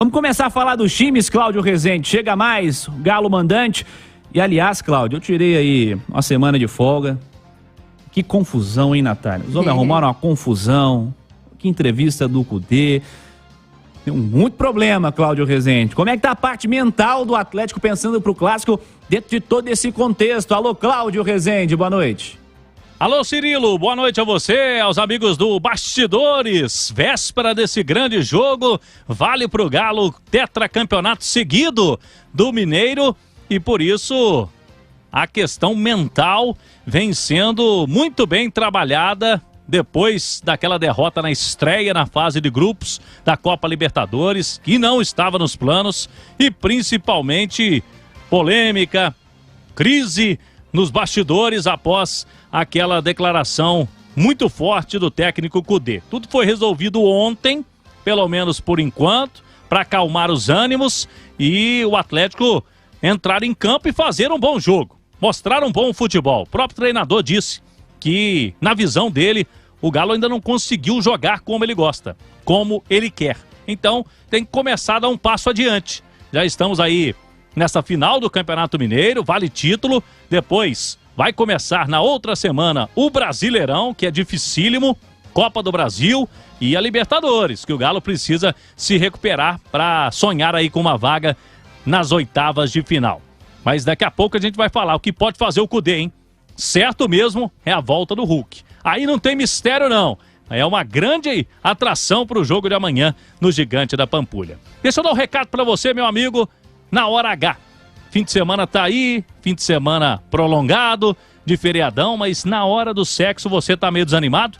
Vamos começar a falar dos times, Cláudio Rezende. Chega mais, Galo mandante. E aliás, Cláudio, eu tirei aí uma semana de folga. Que confusão, hein, Natália? Os homens arrumaram uma confusão. Que entrevista do Cudê. Tem muito problema, Cláudio Rezende. Como é que tá a parte mental do Atlético pensando pro Clássico dentro de todo esse contexto? Alô, Cláudio Rezende, boa noite. Alô, Cirilo, boa noite a você, aos amigos do Bastidores. Véspera desse grande jogo, vale pro Galo tetracampeonato seguido do Mineiro e por isso a questão mental vem sendo muito bem trabalhada depois daquela derrota na estreia na fase de grupos da Copa Libertadores, que não estava nos planos, e principalmente polêmica, crise nos bastidores após aquela declaração muito forte do técnico Cudê. Tudo foi resolvido ontem, pelo menos por enquanto, para acalmar os ânimos e o Atlético entrar em campo e fazer um bom jogo, mostrar um bom futebol. O próprio treinador disse que, na visão dele, o Galo ainda não conseguiu jogar como ele gosta, como ele quer. Então, tem que começar a dar um passo adiante. Já estamos aí nessa final do Campeonato Mineiro, vale título. Depois vai começar na outra semana o Brasileirão, que é dificílimo, Copa do Brasil e a Libertadores, que o Galo precisa se recuperar para sonhar aí com uma vaga nas oitavas de final. Mas daqui a pouco a gente vai falar o que pode fazer o Cudê, hein? Certo mesmo é a volta do Hulk. Aí não tem mistério não. É uma grande atração para o jogo de amanhã no Gigante da Pampulha. Deixa eu dar um recado para você, meu amigo, na hora H. Fim de semana tá aí, fim de semana prolongado, de feriadão, mas na hora do sexo você tá meio desanimado?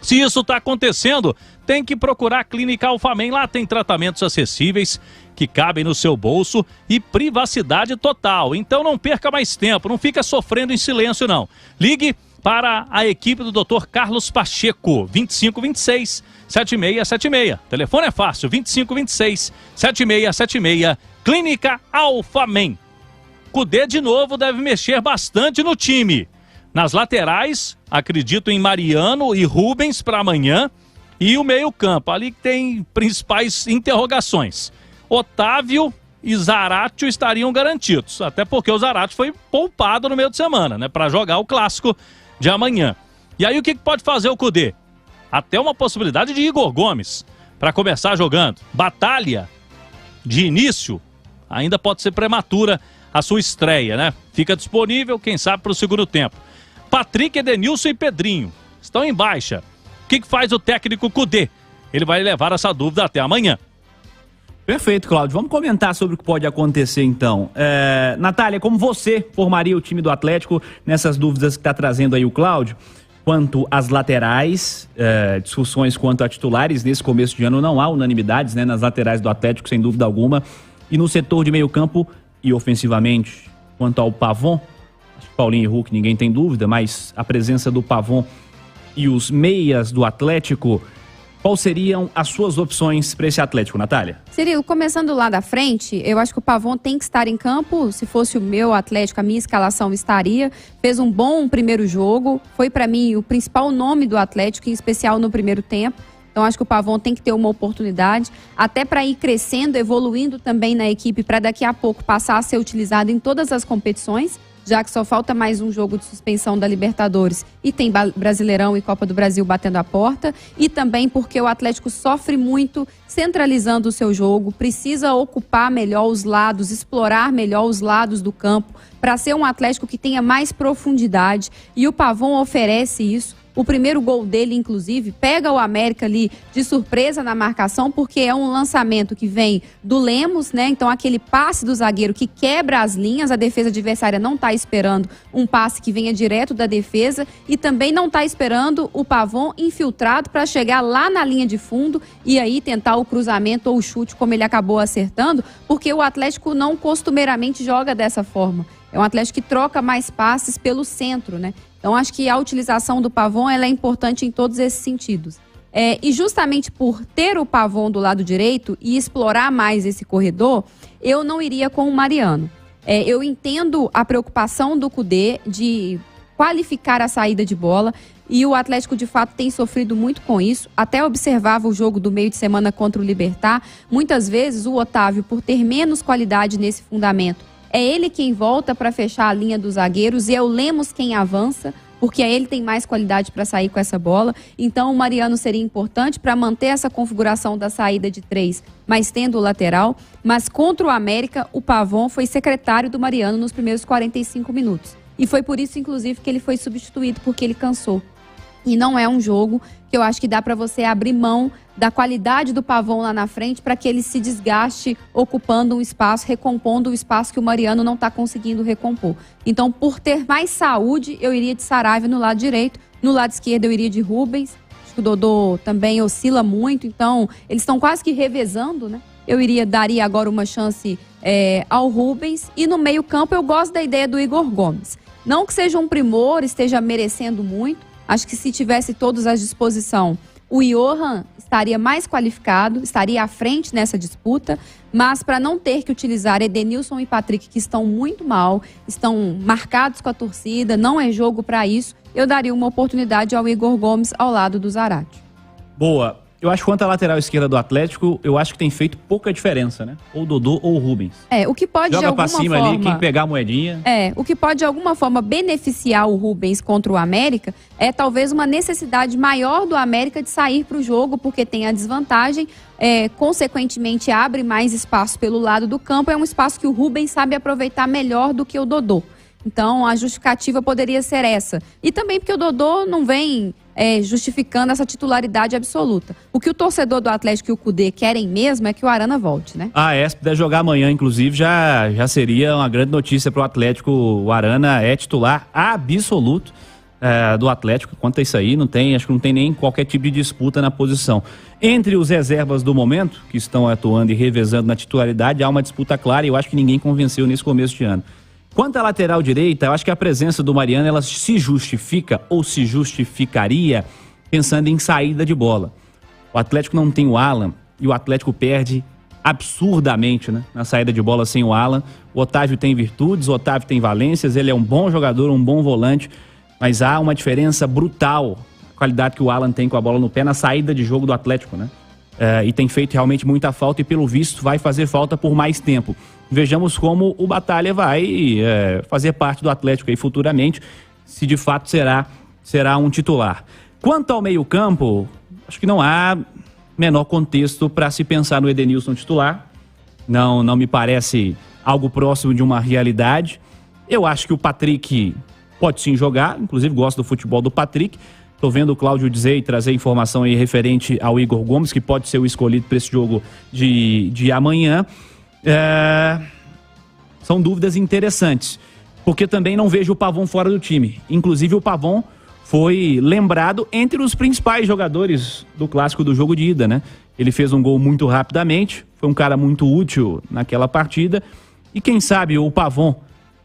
Se isso tá acontecendo, tem que procurar a Clínica Alphamen. Lá tem tratamentos acessíveis que cabem no seu bolso e privacidade total. Então não perca mais tempo, não fica sofrendo em silêncio não. Ligue para a equipe do Dr. Carlos Pacheco, 2526-7676. Telefone é fácil, 2526-7676, Clínica Alphamen. Cudê de novo deve mexer bastante no time. Nas laterais, acredito em Mariano e Rubens para amanhã. E o meio-campo, ali que tem principais interrogações. Otávio e Zaratio estariam garantidos. Até porque o Zaratio foi poupado no meio de semana, né? Para jogar o clássico de amanhã. E aí o que pode fazer o Cudê? Até uma possibilidade de Igor Gomes para começar jogando. Batalha de início ainda pode ser prematura a sua estreia, né? Fica disponível, quem sabe, para o segundo tempo. Patrick, Edenilson e Pedrinho estão em baixa. O que faz o técnico Cudê? Ele vai levar essa dúvida até amanhã. Perfeito, Cláudio. Vamos comentar sobre o que pode acontecer, então. Natália, como você formaria o time do Atlético nessas dúvidas que está trazendo aí o Cláudio? Quanto às laterais, discussões quanto a titulares. Nesse começo de ano não há unanimidades, né, nas laterais do Atlético, sem dúvida alguma. E no setor de meio campo e ofensivamente, quanto ao Pavon, acho que Paulinho e Hulk, ninguém tem dúvida, mas a presença do Pavon e os meias do Atlético, quais seriam as suas opções para esse Atlético, Natália? Cirilo, começando lá da frente, eu acho que o Pavon tem que estar em campo. Se fosse o meu Atlético, a minha escalação estaria. Fez um bom primeiro jogo, foi para mim o principal nome do Atlético, em especial no primeiro tempo. Então acho que o Pavon tem que ter uma oportunidade, até para ir crescendo, evoluindo também na equipe, para daqui a pouco passar a ser utilizado em todas as competições, já que só falta mais um jogo de suspensão da Libertadores e tem Brasileirão e Copa do Brasil batendo a porta, e também porque o Atlético sofre muito centralizando o seu jogo, precisa ocupar melhor os lados, explorar melhor os lados do campo, para ser um Atlético que tenha mais profundidade, e o Pavon oferece isso. O primeiro gol dele, inclusive, pega o América ali de surpresa na marcação, porque é um lançamento que vem do Lemos, né? Então, aquele passe do zagueiro que quebra as linhas, a defesa adversária não está esperando um passe que venha direto da defesa e também não está esperando o Pavon infiltrado para chegar lá na linha de fundo e aí tentar o cruzamento ou o chute, como ele acabou acertando, porque o Atlético não costumeiramente joga dessa forma. É um Atlético que troca mais passes pelo centro, né? Então, acho que a utilização do Pavon ela é importante em todos esses sentidos. E justamente por ter o Pavon do lado direito e explorar mais esse corredor, eu não iria com o Mariano. Eu entendo a preocupação do Cudê de qualificar a saída de bola. e o Atlético de fato tem sofrido muito com isso. Até observava o jogo do meio de semana contra o Libertad. Muitas vezes o Otávio, por ter menos qualidade nesse fundamento, é ele quem volta para fechar a linha dos zagueiros e é o Lemos quem avança, porque ele tem mais qualidade para sair com essa bola. Então o Mariano seria importante para manter essa configuração da saída de 3, mas tendo o lateral. Mas contra o América, o Pavon foi secretário do Mariano nos primeiros 45 minutos. E foi por isso, inclusive, que ele foi substituído, porque ele cansou. E não é um jogo que eu acho que dá para você abrir mão da qualidade do Pavon lá na frente para que ele se desgaste ocupando um espaço, recompondo o espaço que o Mariano não está conseguindo recompor. Então, por ter mais saúde, eu iria de Saravia no lado direito. No lado esquerdo, eu iria de Rubens. Acho que o Dodô também oscila muito, então eles estão quase que revezando, né? Eu daria agora uma chance ao Rubens. E no meio-campo, eu gosto da ideia do Igor Gomes. Não que seja um primor, esteja merecendo muito. Acho que se tivesse todos à disposição, o Johan estaria mais qualificado, estaria à frente nessa disputa, mas para não ter que utilizar Edenilson e Patrick, que estão muito mal, estão marcados com a torcida, não é jogo para isso, eu daria uma oportunidade ao Igor Gomes ao lado do Zarate. Boa. Eu acho que quanto à lateral esquerda do Atlético, eu acho que tem feito pouca diferença, né? Ou o Dodô ou o Rubens. O que pode de alguma forma... Joga pra cima ali, quem pegar a moedinha... O que pode de alguma forma beneficiar o Rubens contra o América é talvez uma necessidade maior do América de sair para o jogo, porque tem a desvantagem, consequentemente abre mais espaço pelo lado do campo, é um espaço que o Rubens sabe aproveitar melhor do que o Dodô. Então a justificativa poderia ser essa. E também porque o Dodô não vem... justificando essa titularidade absoluta. O que o torcedor do Atlético e o Cudê querem mesmo é que o Arana volte, né? Se puder jogar amanhã, inclusive, já seria uma grande notícia para o Atlético. O Arana é titular absoluto do Atlético. Quanto a isso aí, acho que não tem nem qualquer tipo de disputa na posição. Entre os reservas do momento, que estão atuando e revezando na titularidade, há uma disputa clara e eu acho que ninguém convenceu nesse começo de ano. Quanto à lateral direita, eu acho que a presença do Mariano, ela se justifica ou se justificaria pensando em saída de bola. O Atlético não tem o Alan e o Atlético perde absurdamente, né, na saída de bola sem o Alan. O Otávio tem virtudes, o Otávio tem valências, ele é um bom jogador, um bom volante, mas há uma diferença brutal, a qualidade que o Alan tem com a bola no pé na saída de jogo do Atlético, né? E tem feito realmente muita falta e pelo visto vai fazer falta por mais tempo. Vejamos como o Batalha vai fazer parte do Atlético aí futuramente, se de fato será um titular. Quanto ao meio-campo, acho que não há menor contexto para se pensar no Edenilson titular. Não me parece algo próximo de uma realidade. Eu acho que o Patrick pode sim jogar, inclusive gosto do futebol do Patrick. Estou vendo o Cláudio dizer e trazer informação aí referente ao Igor Gomes, que pode ser o escolhido para esse jogo de amanhã. São dúvidas interessantes, porque também não vejo o Pavon fora do time. Inclusive o Pavon foi lembrado entre os principais jogadores do clássico do jogo de ida, né? Ele fez um gol muito rapidamente, foi um cara muito útil naquela partida, e quem sabe o Pavon,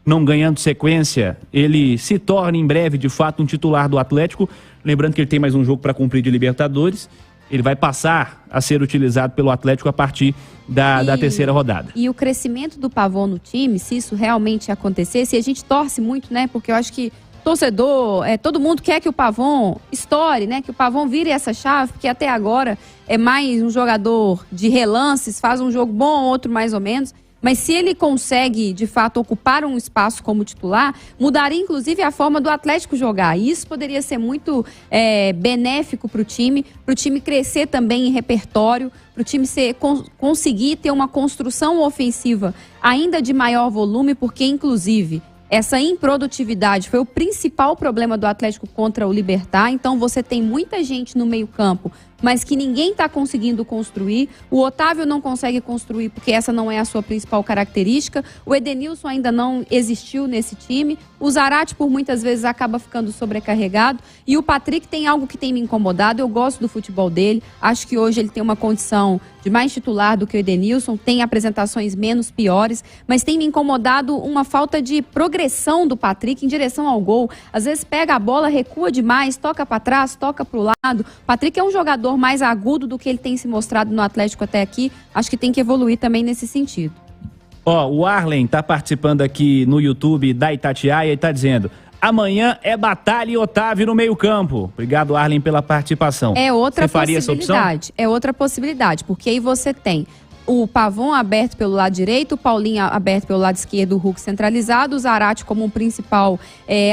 não ganhando sequência, ele se torna em breve de fato um titular do Atlético. Lembrando que ele tem mais um jogo para cumprir de Libertadores. Ele vai passar a ser utilizado pelo Atlético a partir da terceira rodada. E o crescimento do Pavon no time, se isso realmente acontecesse, e a gente torce muito, né? Porque eu acho que torcedor, todo mundo quer que o Pavon estoure, né? Que o Pavon vire essa chave, porque até agora é mais um jogador de relances, faz um jogo bom, outro mais ou menos. Mas se ele consegue, de fato, ocupar um espaço como titular, mudaria, inclusive, a forma do Atlético jogar. E isso poderia ser muito benéfico para o time crescer também em repertório, para o time conseguir ter uma construção ofensiva ainda de maior volume, porque, inclusive, essa improdutividade foi o principal problema do Atlético contra o Libertad. Então, você tem muita gente no meio-campo, mas que ninguém está conseguindo construir. O Otávio não consegue construir porque essa não é a sua principal característica. O Edenilson ainda não existiu nesse time. O Zarate, por muitas vezes, acaba ficando sobrecarregado. E o Patrick tem algo que tem me incomodado. Eu gosto do futebol dele. Acho que hoje ele tem uma condição de mais titular do que o Edenilson. Tem apresentações menos piores. Mas tem me incomodado uma falta de progressão do Patrick em direção ao gol. Às vezes pega a bola, recua demais, toca para trás, toca para o lado. O Patrick é um jogador mais agudo do que ele tem se mostrado no Atlético até aqui. Acho que tem que evoluir também nesse sentido. O Arlen tá participando aqui no YouTube da Itatiaia e tá dizendo: Amanhã é Batalha e Otávio no meio-campo. Obrigado, Arlen, pela participação. É outra Você faria essa opção? É outra possibilidade, porque aí você tem o Pavon aberto pelo lado direito, o Paulinho aberto pelo lado esquerdo, o Hulk centralizado, o Zarate como um principal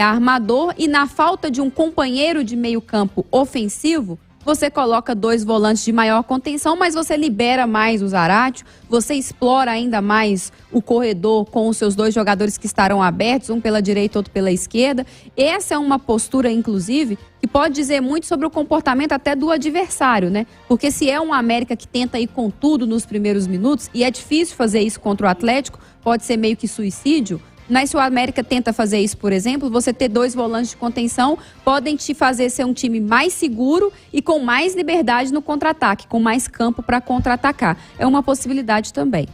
armador, e na falta de um companheiro de meio-campo ofensivo, você coloca 2 volantes de maior contenção, mas você libera mais o Zarate, você explora ainda mais o corredor com os seus 2 jogadores que estarão abertos, um pela direita, outro pela esquerda. Essa é uma postura, inclusive, que pode dizer muito sobre o comportamento até do adversário, né? Porque se é um América que tenta ir com tudo nos primeiros minutos, e é difícil fazer isso contra o Atlético, pode ser meio que suicídio, mas se o América tenta fazer isso, por exemplo, você ter 2 volantes de contenção podem te fazer ser um time mais seguro e com mais liberdade no contra-ataque, com mais campo para contra-atacar. É uma possibilidade também.